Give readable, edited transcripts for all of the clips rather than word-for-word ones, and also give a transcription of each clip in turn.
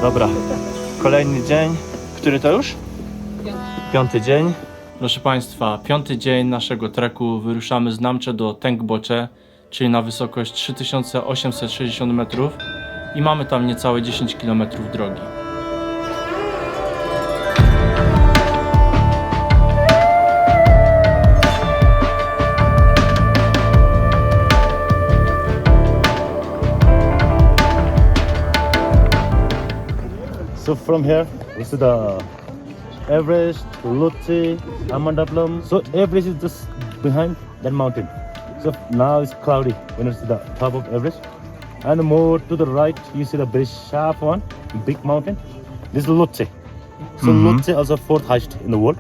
Dobra, kolejny dzień. Który to już? Piąty dzień. Proszę Państwa, piąty dzień naszego treku. Wyruszamy z Namche do Tengboche, czyli na wysokość 3860 metrów i mamy tam niecałe 10 km drogi. So from here, we see the Everest, Lhotse, Amandaplam. So Everest is just behind that mountain. So now it's cloudy when it's the top of Everest. And more to the right, you see the very sharp one, big mountain. This is Lhotse. So Lhotse also fourth highest in the world.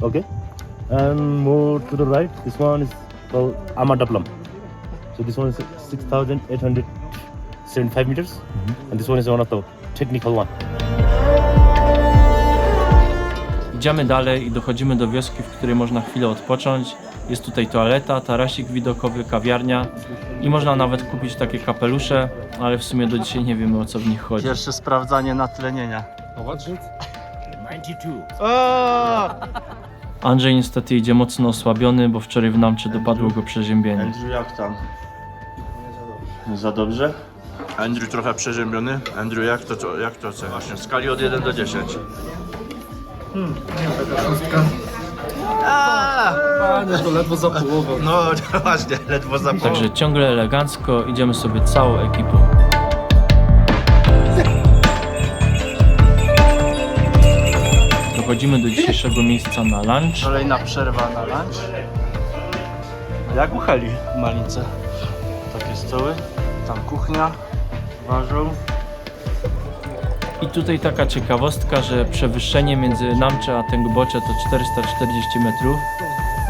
Okay. And more to the right, this one is called Amandaplam. So this one is 6,875 meters. And this one is one of the technical one. Idziemy dalej i dochodzimy do wioski, w której można chwilę odpocząć. Jest tutaj toaleta, tarasik widokowy, kawiarnia i można nawet kupić takie kapelusze, ale w sumie do dzisiaj nie wiemy, o co w nich chodzi. Pierwsze sprawdzanie natlenienia. Andrzej niestety idzie mocno osłabiony, bo wczoraj w Namche dopadło go przeziębienie. Andrew, jak tam? Nie za dobrze? Andrew trochę przeziębiony. Andrew, jak to oceniasz? W skali od 1 do 10. Panie, to ledwo za połową. No właśnie, ledwo za połową. Także ciągle elegancko idziemy sobie całą ekipą. Dochodzimy do dzisiejszego miejsca na lunch. Kolejna przerwa na lunch. Jak u Heli w Malince. Takie stoły, tam kuchnia, warzył. I tutaj taka ciekawostka, że przewyższenie między Namche a Tengboche to 440 metrów,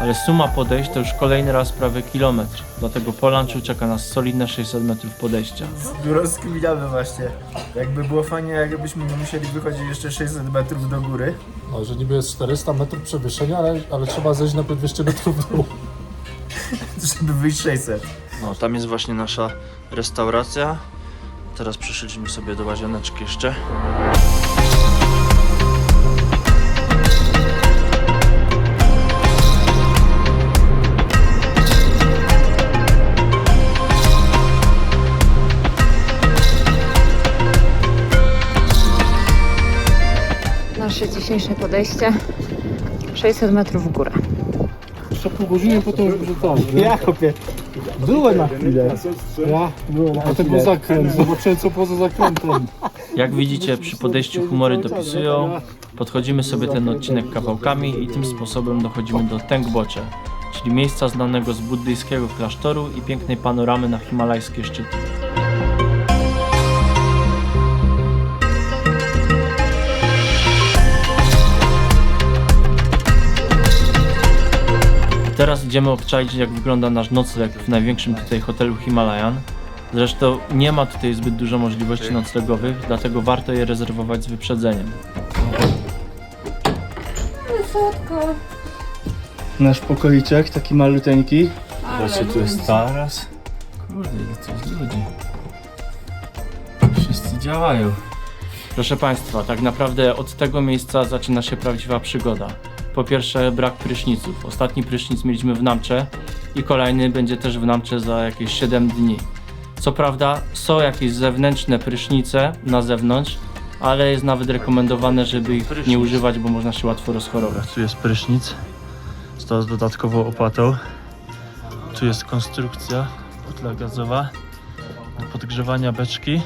ale suma podejść to już kolejny raz prawie kilometr. Dlatego po lunchu czeka nas solidne 600 metrów podejścia. Rozkminiamy właśnie. Jakby było fajnie, jakbyśmy nie musieli wychodzić jeszcze 600 metrów do góry. No, że niby jest 400 metrów przewyższenia, ale trzeba zejść najpierw 200 metrów w dół. Żeby wyjść 600. No, tam jest właśnie nasza restauracja. Teraz przyszliśmy sobie do łazieneczki jeszcze. Nasze dzisiejsze podejście 600 metrów w górę. Jeszcze pół godziny potem już tam. Ja kopię. Byłem na chwilę. Ja byłem na tego zakręt, zobaczyłem co poza zakrętem. Jak widzicie, przy podejściu humory dopisują. Podchodzimy sobie ten odcinek kawałkami i tym sposobem dochodzimy do Tengboche, czyli miejsca znanego z buddyjskiego klasztoru i pięknej panoramy na himalajskie szczyty. Teraz idziemy obczaić, jak wygląda nasz nocleg w największym tutaj hotelu Himalayan. Zresztą nie ma tutaj zbyt dużo możliwości noclegowych, dlatego warto je rezerwować z wyprzedzeniem. Nasz pokoiczek, taki maluteńki. Zobaczcie, tu jest taras. Kurde, ile to jest ludzi. Wszyscy działają. Proszę Państwa, tak naprawdę od tego miejsca zaczyna się prawdziwa przygoda. Po pierwsze, brak pryszniców. Ostatni prysznic mieliśmy w Namche i kolejny będzie też w Namche za jakieś 7 dni. Co prawda są jakieś zewnętrzne prysznice na zewnątrz, ale jest nawet rekomendowane, żeby ich nie używać, bo można się łatwo rozchorować. Tu jest prysznic z dodatkową opłatą. Tu jest konstrukcja butla gazowa do podgrzewania beczki.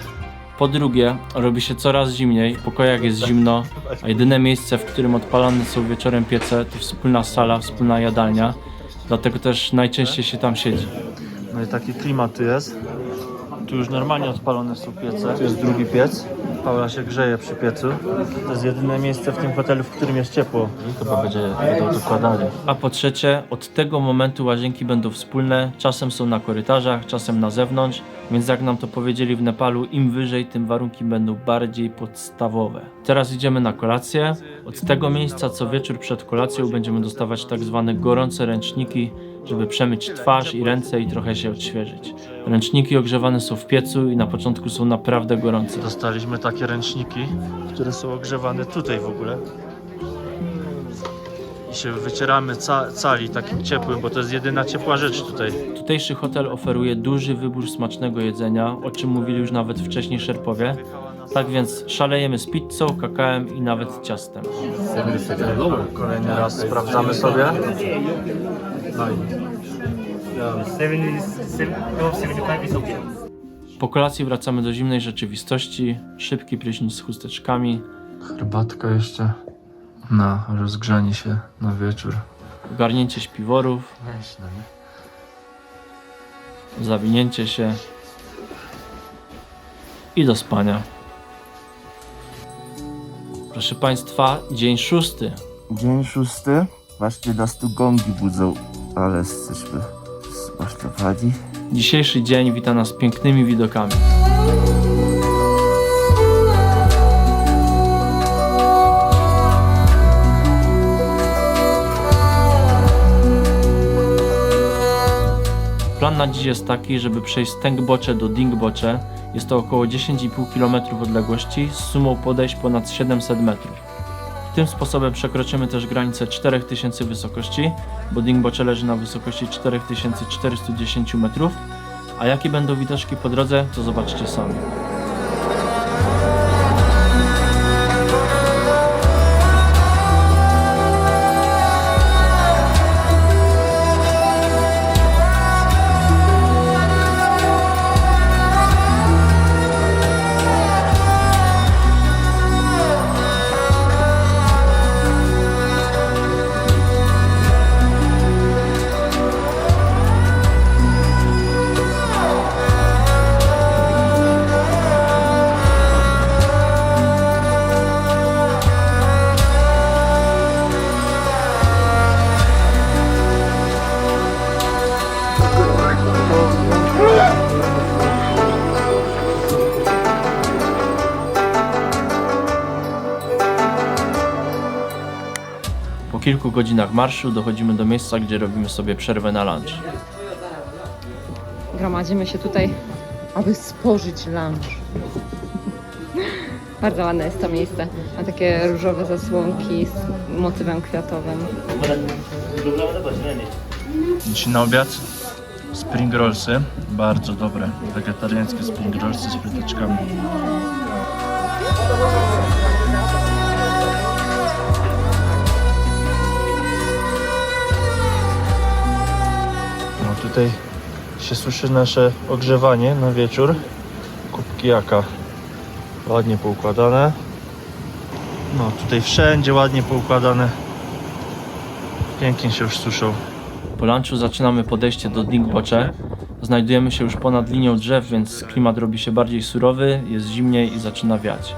Po drugie, robi się coraz zimniej, w pokojach jest zimno, a jedyne miejsce, w którym odpalane są wieczorem piece, to wspólna sala, wspólna jadalnia. Dlatego też najczęściej się tam siedzi. No i taki klimat tu jest. Tu już normalnie odpalone są piece. Tu jest drugi piec. Paula się grzeje przy piecu. To jest jedyne miejsce w tym hotelu, w którym jest ciepło. Chyba będą dokładali. A po trzecie, od tego momentu łazienki będą wspólne. Czasem są na korytarzach, czasem na zewnątrz. Więc jak nam to powiedzieli w Nepalu, im wyżej, tym warunki będą bardziej podstawowe. Teraz idziemy na kolację. Od tego miejsca co wieczór przed kolacją będziemy dostawać tak zwane gorące ręczniki, żeby przemyć twarz i ręce i trochę się odświeżyć. Ręczniki ogrzewane są w piecu i na początku są naprawdę gorące. Dostaliśmy takie ręczniki, które są ogrzewane tutaj w ogóle. I się wycieramy cali takim ciepłym, bo to jest jedyna ciepła rzecz tutaj. Tutejszy hotel oferuje duży wybór smacznego jedzenia, o czym mówili już nawet wcześniej Szerpowie. Tak więc szalejemy z pizzą, kakałem i nawet ciastem. Kolejny raz sprawdzamy sobie. Po kolacji wracamy do zimnej rzeczywistości. Szybki prysznic z chusteczkami. Herbatka jeszcze na rozgrzanie się na wieczór. Ogarnięcie śpiworów. Zawinięcie się. I do spania. Proszę Państwa, dzień 6. Dzień 6. Właśnie nas tu gongi budzą, ale jesteśmy zmaślowani. Dzisiejszy dzień wita nas pięknymi widokami. Plan na dziś jest taki, żeby przejść z Tengboche do Dingboche. Jest to około 10,5 km odległości z sumą podejść ponad 700 metrów. Tym sposobem przekroczymy też granicę 4000 wysokości, bo Dingboche leży na wysokości 4410 metrów. A jakie będą widoczki po drodze, to zobaczcie sami. Po kilku godzinach marszu dochodzimy do miejsca, gdzie robimy sobie przerwę na lunch. Gromadzimy się tutaj, aby spożyć lunch. Bardzo ładne jest to miejsce. Ma takie różowe zasłonki z motywem kwiatowym. Dzisiaj na obiad spring rollsy, bardzo dobre, wegetariańskie spring rollsy z fryteczkami. No tutaj się słyszy nasze ogrzewanie na wieczór. Kubki jaka ładnie poukładane. No tutaj wszędzie ładnie poukładane. Pięknie się już suszą. Po lunchu zaczynamy podejście do Dingboche. Znajdujemy się już ponad linią drzew, więc klimat robi się bardziej surowy, jest zimniej i zaczyna wiać.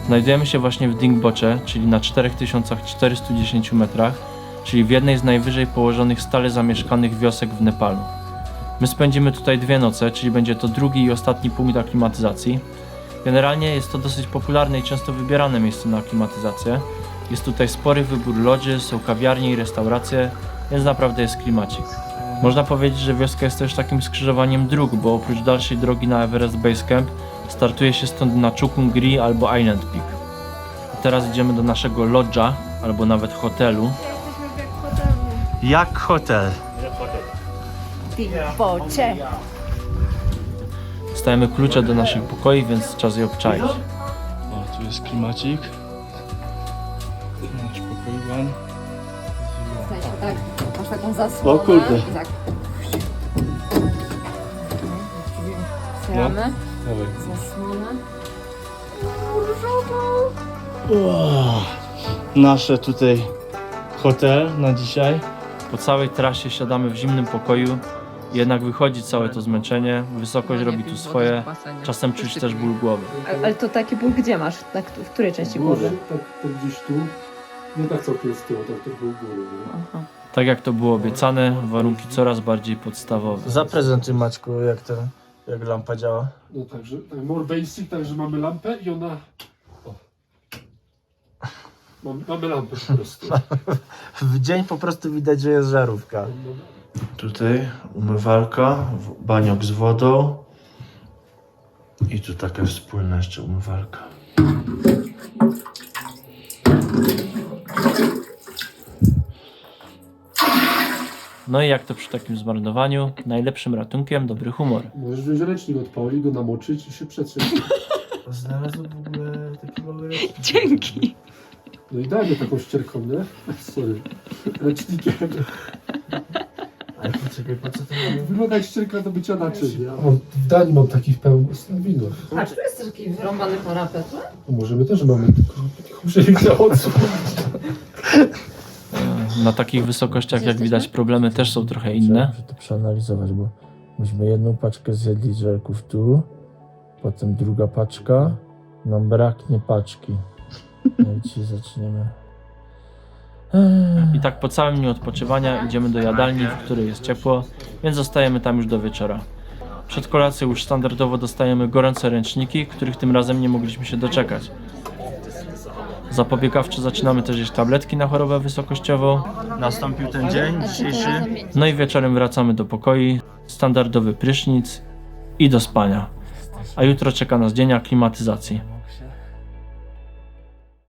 Znajdujemy się właśnie w Dingboche, czyli na 4410 metrach, czyli w jednej z najwyżej położonych stale zamieszkanych wiosek w Nepalu. My spędzimy tutaj 2 noce, czyli będzie to drugi i ostatni punkt aklimatyzacji. Generalnie jest to dosyć popularne i często wybierane miejsce na aklimatyzację. Jest tutaj spory wybór lodży, są kawiarnie i restauracje, więc naprawdę jest klimacik. Można powiedzieć, że wioska jest też takim skrzyżowaniem dróg, bo oprócz dalszej drogi na Everest Base Camp startuje się stąd na Chukungri albo Island Peak. Teraz idziemy do naszego lodża, albo nawet hotelu. Jak hotel? Dingboche. Dostajemy klucze do naszych pokoi, więc czas je obczaić. O, tu jest klimacik. Nasz pokój. Tak, masz taką zasłonę. O kurde. Tak. Otwieramy. Zasłonę. Różową. nasze tutaj hotel na dzisiaj. Po całej trasie siadamy w zimnym pokoju, jednak wychodzi całe to zmęczenie, wysokość robi tu swoje, czasem czuć też ból głowy. Ale to taki ból gdzie masz? W której części głowy? Tak gdzieś tu. Nie tak całkiem z tyłu, tak trochę u góry. Aha. Tak jak to było obiecane, warunki coraz bardziej podstawowe. Zaprezentuj Maćku, jak lampa działa. No także, tak more basic, także mamy lampę i ona... O. Mamy lampę po prostu. W dzień po prostu widać, że jest żarówka. Tutaj umywalka, baniok z wodą i tu taka wspólna jeszcze umywalka. No i jak to przy takim zmarnowaniu, najlepszym ratunkiem dobry humor. Możesz wziąć ręcznik od Pauli, go namoczyć i się przetrzeć. Znalazłem w ogóle taki mały ręcznik. Dzięki. No i daj mi taką ścierką, nie? Sorry. Ręcznikiem. Ale poczekaj, po co to Wygląda jak ścierka do bycia naczyń. Ja w Danii mam takich pełno winów. A czy to jest taki wyrąbany parapet? Możemy też mamy, tylko muszę ich zachodzić. Na takich wysokościach, jak widać, problemy też są trochę inne. Muszę to przeanalizować, bo myśmy jedną paczkę zjedli żelków tu, potem druga paczka, nam braknie paczki. No i dzisiaj zaczniemy. I tak po całym dniu odpoczywania idziemy do jadalni, w której jest ciepło, więc zostajemy tam już do wieczora. Przed kolacją już standardowo dostajemy gorące ręczniki, których tym razem nie mogliśmy się doczekać. Zapobiegawczo zaczynamy też jeść tabletki na chorobę wysokościową. Nastąpił ten dzień dzisiejszy. No i wieczorem wracamy do pokoi, standardowy prysznic i do spania. A jutro czeka nas dzień aklimatyzacji.